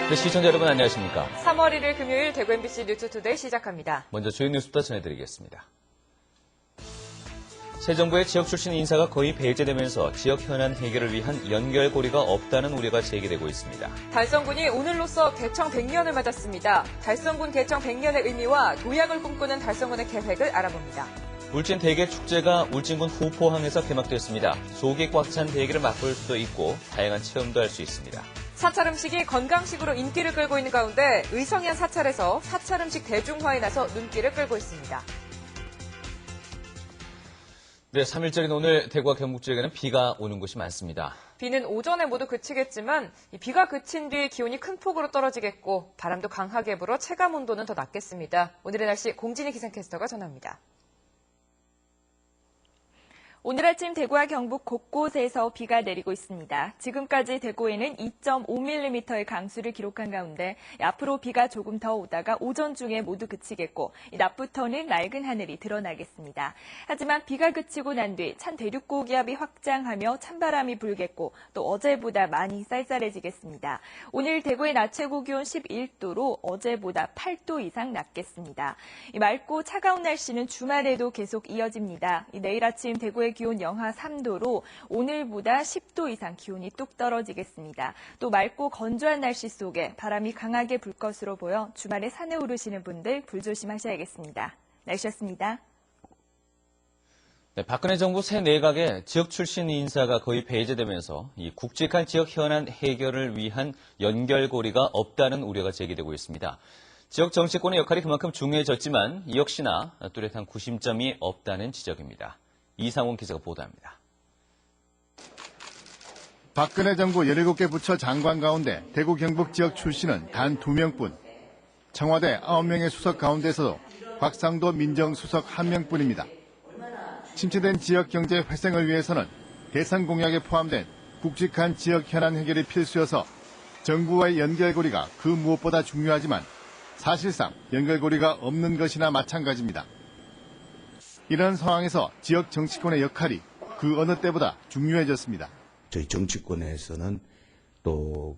네, 시청자 여러분 안녕하십니까? 3월 1일 금요일 대구 MBC 뉴스투데이 시작합니다. 먼저 주요 뉴스부터 전해드리겠습니다. 새 정부의 지역 출신 인사가 거의 배제되면서 지역 현안 해결을 위한 연결고리가 없다는 우려가 제기되고 있습니다. 달성군이 오늘로써 개청 100년을 맞았습니다. 달성군 개청 100년의 의미와 도약을 꿈꾸는 달성군의 계획을 알아봅니다. 울진 대게축제가 울진군 후포항에서 개막됐습니다. 속이 꽉 찬 대게를 맛볼 수도 있고 다양한 체험도 할 수 있습니다. 사찰 음식이 건강식으로 인기를 끌고 있는 가운데 의성현 사찰에서 사찰 음식 대중화에 나서 눈길을 끌고 있습니다. 네, 3일절인 오늘 대구와 경북 지역에는 비가 오는 곳이 많습니다. 비는 오전에 모두 그치겠지만 비가 그친 뒤 기온이 큰 폭으로 떨어지겠고 바람도 강하게 불어 체감 온도는 더 낮겠습니다. 오늘의 날씨 공진희 기상캐스터가 전합니다. 오늘 아침 대구와 경북 곳곳에서 비가 내리고 있습니다. 지금까지 대구에는 2.5mm의 강수를 기록한 가운데 앞으로 비가 조금 더 오다가 오전 중에 모두 그치겠고 낮부터는 맑은 하늘이 드러나겠습니다. 하지만 비가 그치고 난 뒤 찬 대륙고기압이 확장하며 찬바람이 불겠고 또 어제보다 많이 쌀쌀해지겠습니다. 오늘 대구의 낮 최고 기온 11도로 어제보다 8도 이상 낮겠습니다. 맑고 차가운 날씨는 주말에도 계속 이어집니다. 내일 아침 대구의 기온 영하 3도로 오늘보다 10도 이상 기온이 뚝 떨어지겠습니다. 또 맑고 건조한 날씨 속에 바람이 강하게 불 것으로 보여 주말에 산에 오르시는 분들 불조심하셔야겠습니다. 날씨였습니다. 네, 박근혜 정부 새 내각의 지역 출신 인사가 거의 배제되면서 이 굵직한 지역 현안 해결을 위한 연결고리가 없다는 우려가 제기되고 있습니다. 지역 정치권의 역할이 그만큼 중요해졌지만 이 역시나 뚜렷한 구심점이 없다는 지적입니다. 이상훈 기자가 보도합니다. 박근혜 정부 17개 부처 장관 가운데 대구 경북 지역 출신은 단 2명뿐. 청와대 9명의 수석 가운데서도 곽상도 민정수석 1명뿐입니다. 침체된 지역 경제 회생을 위해서는 대선 공약에 포함된 굵직한 지역 현안 해결이 필수여서 정부와의 연결고리가 그 무엇보다 중요하지만 사실상 연결고리가 없는 것이나 마찬가지입니다. 이런 상황에서 지역 정치권의 역할이 그 어느 때보다 중요해졌습니다. 저희 정치권에서는 또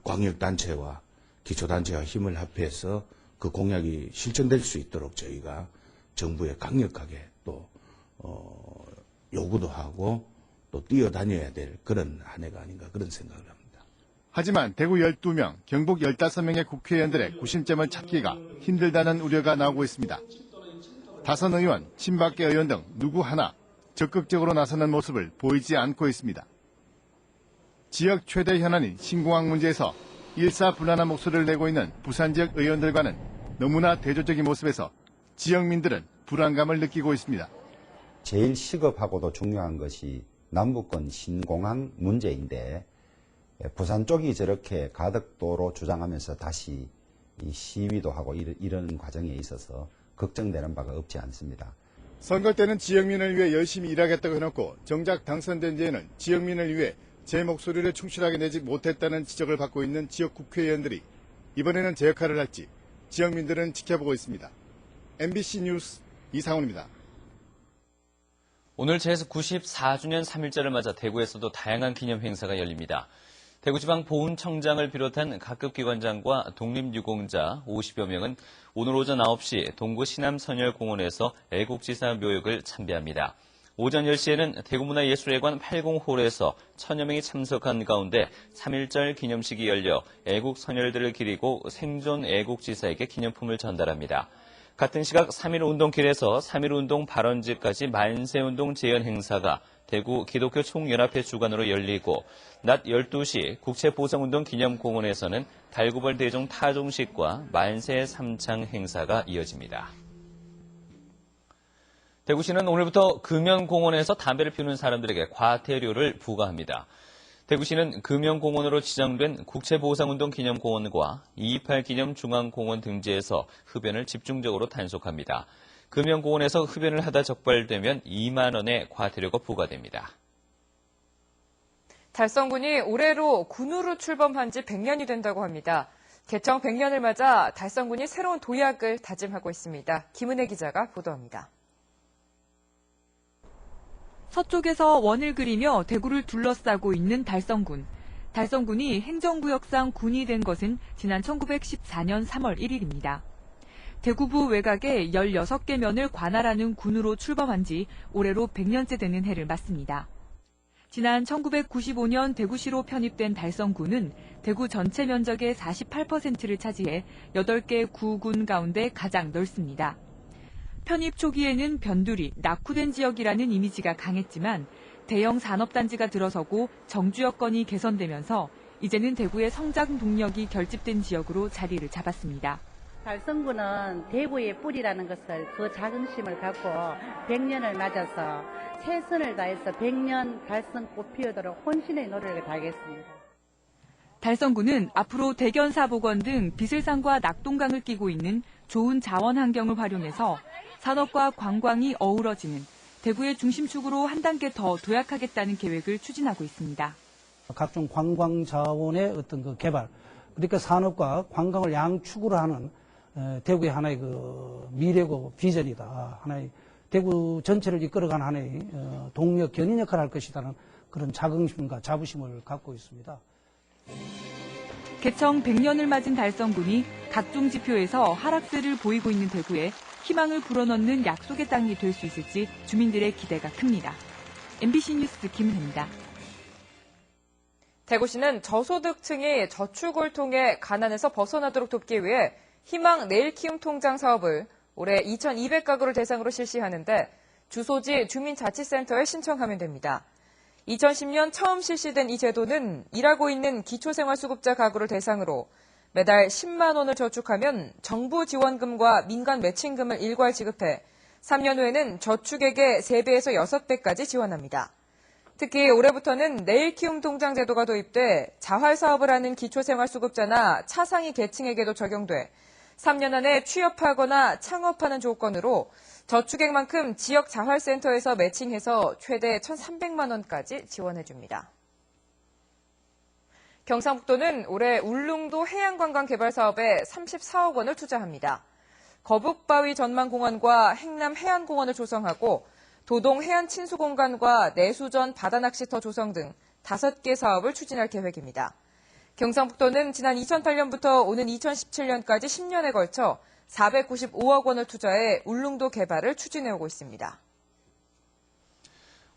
광역단체와 기초단체와 힘을 합해서 그 공약이 실천될 수 있도록 저희가 정부에 강력하게 또 요구도 하고 또 뛰어다녀야 될 그런 한 해가 아닌가 그런 생각을 합니다. 하지만 대구 12명, 경북 15명의 국회의원들의 구심점을 찾기가 힘들다는 우려가 나오고 있습니다. 다선 의원, 친박계 의원 등 누구 하나 적극적으로 나서는 모습을 보이지 않고 있습니다. 지역 최대 현안인 신공항 문제에서 일사불란한 목소리를 내고 있는 부산 지역 의원들과는 너무나 대조적인 모습에서 지역민들은 불안감을 느끼고 있습니다. 제일 시급하고도 중요한 것이 남북권 신공항 문제인데 부산 쪽이 저렇게 가덕도로 주장하면서 다시 시위도 하고 이런 과정에 있어서 걱정되는 바가 없지 않습니다. 선거 때는 지역민을 위해 열심히 일하겠다고 해놓고 정작 당선된 뒤에는 지역민을 위해 제 목소리를 충실하게 내지 못했다는 지적을 받고 있는 지역 국회의원들이 이번에는 제 역할을 할지 지역민들은 지켜보고 있습니다. MBC 뉴스 이상훈입니다. 오늘 제94주년 3일절을 맞아 대구에서도 다양한 기념 행사가 열립니다. 대구지방보훈청장을 비롯한 각급 기관장과 독립유공자 50여 명은 오늘 오전 9시 동구 시남선열공원에서 애국지사 묘역을 참배합니다. 오전 10시에는 대구문화예술회관 80홀에서 1000여 명이 참석한 가운데 3.1절 기념식이 열려 애국선열들을 기리고 생존 애국지사에게 기념품을 전달합니다. 같은 시각 3.1운동길에서 3.1운동 발원지까지 만세운동 재현 행사가 대구 기독교 총연합회 주관으로 열리고 낮 12시 국채보상운동 기념공원에서는 달구벌 대종 타종식과 만세 삼창 행사가 이어집니다. 대구시는 오늘부터 금연공원에서 담배를 피우는 사람들에게 과태료를 부과합니다. 대구시는 금연공원으로 지정된 국채보상운동 기념공원과 228 기념 중앙공원 등지에서 흡연을 집중적으로 단속합니다. 금연공원에서 흡연을 하다 적발되면 2만 원의 과태료가 부과됩니다. 달성군이 올해로 군으로 출범한 지 100년이 된다고 합니다. 개청 100년을 맞아 달성군이 새로운 도약을 다짐하고 있습니다. 김은혜 기자가 보도합니다. 서쪽에서 원을 그리며 대구를 둘러싸고 있는 달성군. 달성군이 행정구역상 군이 된 것은 지난 1914년 3월 1일입니다. 대구부 외곽에 16개 면을 관할하는 군으로 출범한 지 올해로 100년째 되는 해를 맞습니다. 지난 1995년 대구시로 편입된 달성군은 대구 전체 면적의 48%를 차지해 8개 구군 가운데 가장 넓습니다. 편입 초기에는 변두리, 낙후된 지역이라는 이미지가 강했지만 대형 산업단지가 들어서고 정주 여건이 개선되면서 이제는 대구의 성장 동력이 결집된 지역으로 자리를 잡았습니다. 달성군은 대구의 뿌리라는 것을 그 자긍심을 갖고 100년을 맞아서 최선을 다해서 100년 달성꽃 피우도록 혼신의 노력을 다하겠습니다. 달성군은 앞으로 대견사복원 등 비슬산과 낙동강을 끼고 있는 좋은 자원 환경을 활용해서 산업과 관광이 어우러지는 대구의 중심축으로 한 단계 더 도약하겠다는 계획을 추진하고 있습니다. 각종 관광 자원의 어떤 그 개발, 그러니까 산업과 관광을 양축으로 하는 대구의 하나의 그 미래고 비전이다. 하나의 대구 전체를 이끌어가는 하나의 동력, 견인 역할을 할 것이라는 그런 자긍심과 자부심을 갖고 있습니다. 개청 100년을 맞은 달성군이 각종 지표에서 하락세를 보이고 있는 대구에 희망을 불어넣는 약속의 땅이 될 수 있을지 주민들의 기대가 큽니다. MBC 뉴스 김은혜입니다. 대구시는 저소득층이 저축을 통해 가난에서 벗어나도록 돕기 위해 희망 내일 키움 통장 사업을 올해 2,200가구를 대상으로 실시하는데 주소지 주민자치센터에 신청하면 됩니다. 2010년 처음 실시된 이 제도는 일하고 있는 기초생활수급자 가구를 대상으로 매달 10만 원을 저축하면 정부 지원금과 민간 매칭금을 일괄 지급해 3년 후에는 저축액의 3배에서 6배까지 지원합니다. 특히 올해부터는 내일 키움 통장 제도가 도입돼 자활사업을 하는 기초생활수급자나 차상위 계층에게도 적용돼 3년 안에 취업하거나 창업하는 조건으로 저축액만큼 지역 자활센터에서 매칭해서 최대 1,300만 원까지 지원해줍니다. 경상북도는 올해 울릉도 해양관광개발 사업에 34억 원을 투자합니다. 거북바위 전망공원과 행남 해안공원을 조성하고 도동 해안친수공간과 내수전 바다낚시터 조성 등 5개 사업을 추진할 계획입니다. 경상북도는 지난 2008년부터 오는 2017년까지 10년에 걸쳐 495억 원을 투자해 울릉도 개발을 추진해오고 있습니다.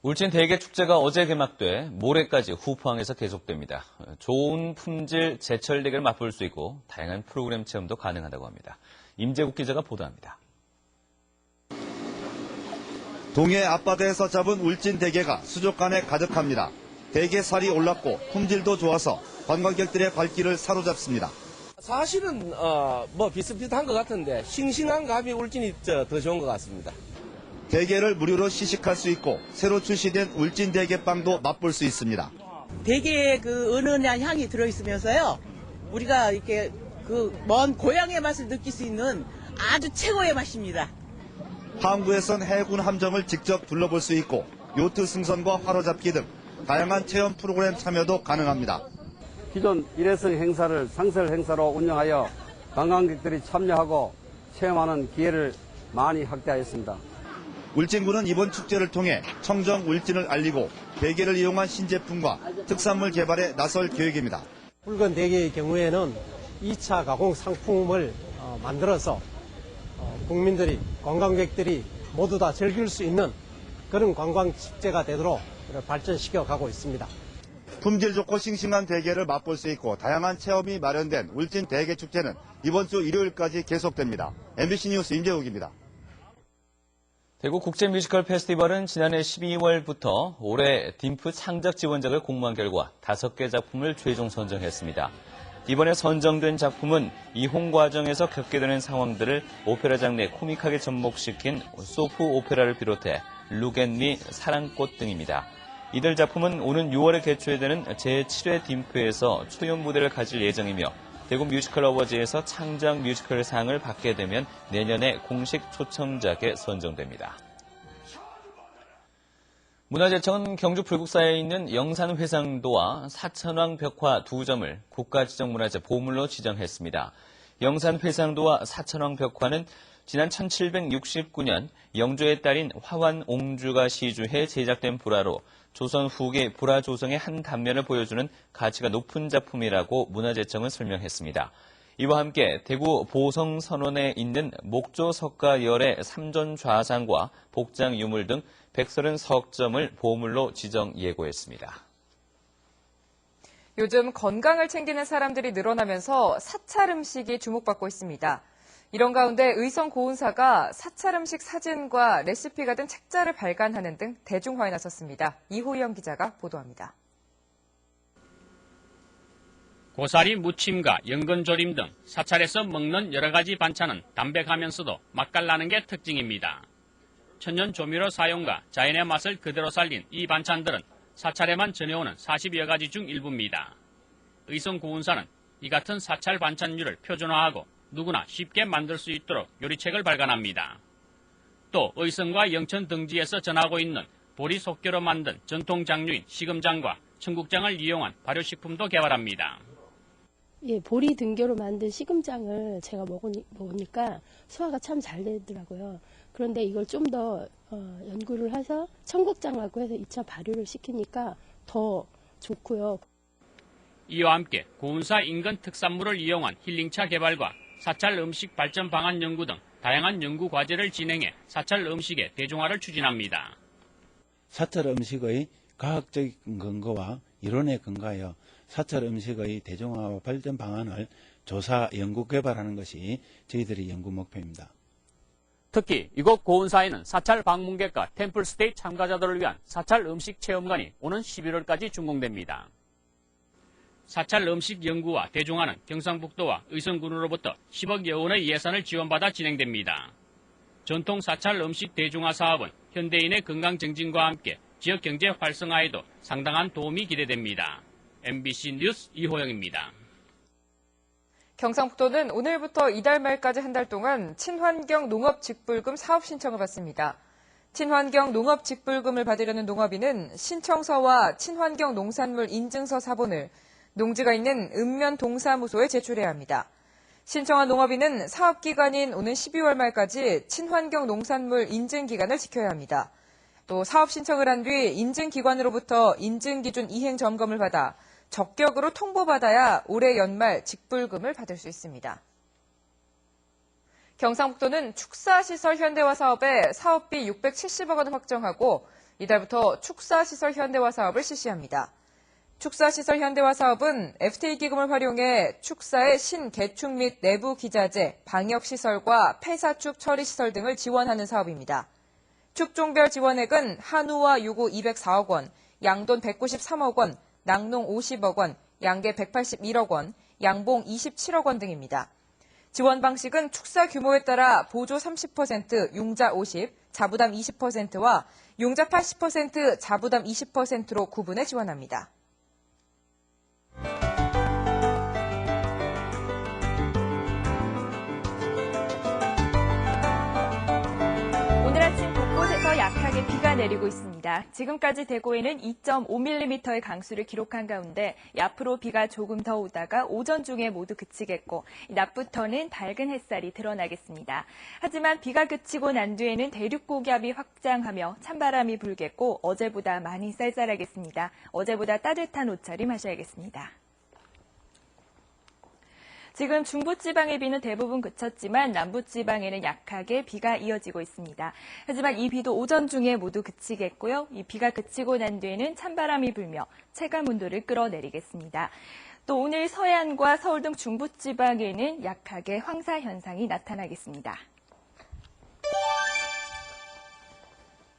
울진 대게축제가 어제 개막돼 모레까지 후포항에서 계속됩니다. 좋은 품질 제철 대게를 맛볼 수 있고 다양한 프로그램 체험도 가능하다고 합니다. 임재국 기자가 보도합니다. 동해 앞바다에서 잡은 울진 대게가 수족관에 가득합니다. 대게살이 올랐고 품질도 좋아서 관광객들의 발길을 사로잡습니다. 사실은 비슷비슷한 것 같은데 싱싱한 감이 울진이 더 좋은 것 같습니다. 대게를 무료로 시식할 수 있고 새로 출시된 울진 대게빵도 맛볼 수 있습니다. 대게의 그 은은한 향이 들어있으면서요, 우리가 이렇게 그 먼 고향의 맛을 느낄 수 있는 아주 최고의 맛입니다. 항구에선 해군 함정을 직접 둘러볼 수 있고 요트 승선과 화로잡기 등 다양한 체험 프로그램 참여도 가능합니다. 기존 일회성 행사를 상설 행사로 운영하여 관광객들이 참여하고 체험하는 기회를 많이 확대하였습니다. 울진군은 이번 축제를 통해 청정 울진을 알리고 대게를 이용한 신제품과 특산물 개발에 나설 계획입니다. 붉은 대게의 경우에는 2차 가공 상품을 만들어서 국민들이, 관광객들이 모두 다 즐길 수 있는 그런 관광축제가 되도록 발전시켜 가고 있습니다. 품질 좋고 싱싱한 대게를 맛볼 수 있고 다양한 체험이 마련된 울진 대게축제는 이번 주 일요일까지 계속됩니다. MBC 뉴스 임재욱입니다. 대구 국제뮤지컬 페스티벌은 지난해 12월부터 올해 딤프 창작 지원작을 공모한 결과 5개 작품을 최종 선정했습니다. 이번에 선정된 작품은 이홍 과정에서 겪게 되는 상황들을 오페라 장르에 코믹하게 접목시킨 소프 오페라를 비롯해 룩앤미, 사랑꽃 등입니다. 이들 작품은 오는 6월에 개최되는 제7회 딤프에서 초연 무대를 가질 예정이며 대구 뮤지컬 어워즈에서 창작 뮤지컬 상을 받게 되면 내년에 공식 초청작에 선정됩니다. 문화재청은 경주 불국사에 있는 영산 회상도와 사천왕 벽화 2점을 국가지정문화재 보물로 지정했습니다. 영산 회상도와 사천왕 벽화는 지난 1769년 영조의 딸인 화완 옹주가 시주해 제작된 불화로 조선 후기 불화 조성의 한 단면을 보여주는 가치가 높은 작품이라고 문화재청은 설명했습니다. 이와 함께 대구 보성선원에 있는 목조 석가열의 삼전 좌상과 복장 유물 등 130석점을 보물로 지정 예고했습니다. 요즘 건강을 챙기는 사람들이 늘어나면서 사찰 음식이 주목받고 있습니다. 이런 가운데 의성고운사가 사찰 음식 사진과 레시피가 든 책자를 발간하는 등 대중화에 나섰습니다. 이호영 기자가 보도합니다. 고사리 무침과 연근조림 등 사찰에서 먹는 여러 가지 반찬은 담백하면서도 맛깔나는 게 특징입니다. 천연 조미료 사용과 자연의 맛을 그대로 살린 이 반찬들은 사찰에만 전해오는 40여 가지 중 일부입니다. 의성고운사는 이 같은 사찰 반찬류를 표준화하고 누구나 쉽게 만들 수 있도록 요리책을 발간합니다. 또 의성과 영천 등지에서 전하고 있는 보리 속겨로 만든 전통 장류인 시금장과 청국장을 이용한 발효식품도 개발합니다. 예, 보리 등교로 만든 시금장을 제가 먹으니까 소화가 참 잘 되더라고요. 그런데 이걸 좀 더 연구를 해서 청국장하고 해서 2차 발효를 시키니까 더 좋고요. 이와 함께 고운사 인근 특산물을 이용한 힐링차 개발과 사찰 음식 발전 방안 연구 등 다양한 연구 과제를 진행해 사찰 음식의 대중화를 추진합니다. 사찰 음식의 과학적 근거와 이론에 근거하여 사찰 음식의 대중화와 발전 방안을 조사, 연구, 개발하는 것이 저희들의 연구 목표입니다. 특히 이곳 고운사에는 사찰 방문객과 템플스테이 참가자들을 위한 사찰 음식 체험관이 오는 11월까지 준공됩니다. 사찰 음식 연구와 대중화는 경상북도와 의성군으로부터 10억 원의 예산을 지원받아 진행됩니다. 전통 사찰 음식 대중화 사업은 현대인의 건강 증진과 함께 지역 경제 활성화에도 상당한 도움이 기대됩니다. MBC 뉴스 이호영입니다. 경상북도는 오늘부터 이달 말까지 한 달 동안 친환경 농업직불금 사업 신청을 받습니다. 친환경 농업직불금을 받으려는 농업인은 신청서와 친환경 농산물 인증서 사본을 농지가 있는 읍면동사무소에 제출해야 합니다. 신청한 농업인은 사업기간인 오는 12월 말까지 친환경 농산물 인증기간을 지켜야 합니다. 또 사업 신청을 한 뒤 인증기관으로부터 인증기준 이행 점검을 받아 적격으로 통보받아야 올해 연말 직불금을 받을 수 있습니다. 경상북도는 축사시설 현대화 사업에 사업비 670억 원을 확정하고 이달부터 축사시설 현대화 사업을 실시합니다. 축사시설 현대화 사업은 FTA 기금을 활용해 축사의 신개축 및 내부 기자재, 방역시설과 폐사축 처리시설 등을 지원하는 사업입니다. 축종별 지원액은 한우와 유구 204억 원, 양돈 193억 원, 낙농 50억 원, 양계 181억 원, 양봉 27억 원 등입니다. 지원 방식은 축사 규모에 따라 보조 30%, 융자 50%, 자부담 20%와 융자 80%, 자부담 20%로 구분해 지원합니다. 오늘 아침 곳곳에서 약하게 비가 내리고 있습니다. 지금까지 대구에는 2.5mm의 강수를 기록한 가운데 앞으로 비가 조금 더 오다가 오전 중에 모두 그치겠고 낮부터는 밝은 햇살이 드러나겠습니다. 하지만 비가 그치고 난 뒤에는 대륙 고기압이 확장하며 찬바람이 불겠고 어제보다 많이 쌀쌀하겠습니다. 어제보다 따뜻한 옷차림 하셔야겠습니다. 지금 중부지방의 비는 대부분 그쳤지만 남부지방에는 약하게 비가 이어지고 있습니다. 하지만 이 비도 오전 중에 모두 그치겠고요. 이 비가 그치고 난 뒤에는 찬바람이 불며 체감 온도를 끌어내리겠습니다. 또 오늘 서해안과 서울 등 중부지방에는 약하게 황사 현상이 나타나겠습니다.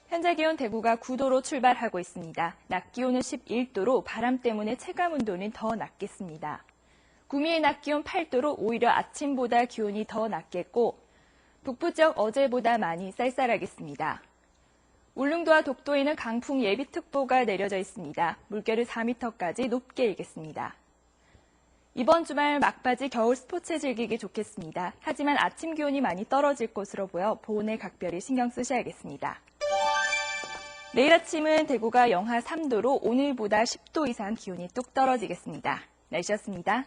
현재 기온 대구가 9도로 출발하고 있습니다. 낮 기온은 11도로 바람 때문에 체감 온도는 더 낮겠습니다. 구미의 낮 기온 8도로 오히려 아침보다 기온이 더 낮겠고 북부 지역 어제보다 많이 쌀쌀하겠습니다. 울릉도와 독도에는 강풍 예비특보가 내려져 있습니다. 물결이 4m까지 높게 일겠습니다. 이번 주말 막바지 겨울 스포츠 즐기기 좋겠습니다. 하지만 아침 기온이 많이 떨어질 것으로 보여 보온에 각별히 신경 쓰셔야겠습니다. 내일 아침은 대구가 영하 3도로 오늘보다 10도 이상 기온이 뚝 떨어지겠습니다. 날씨였습니다.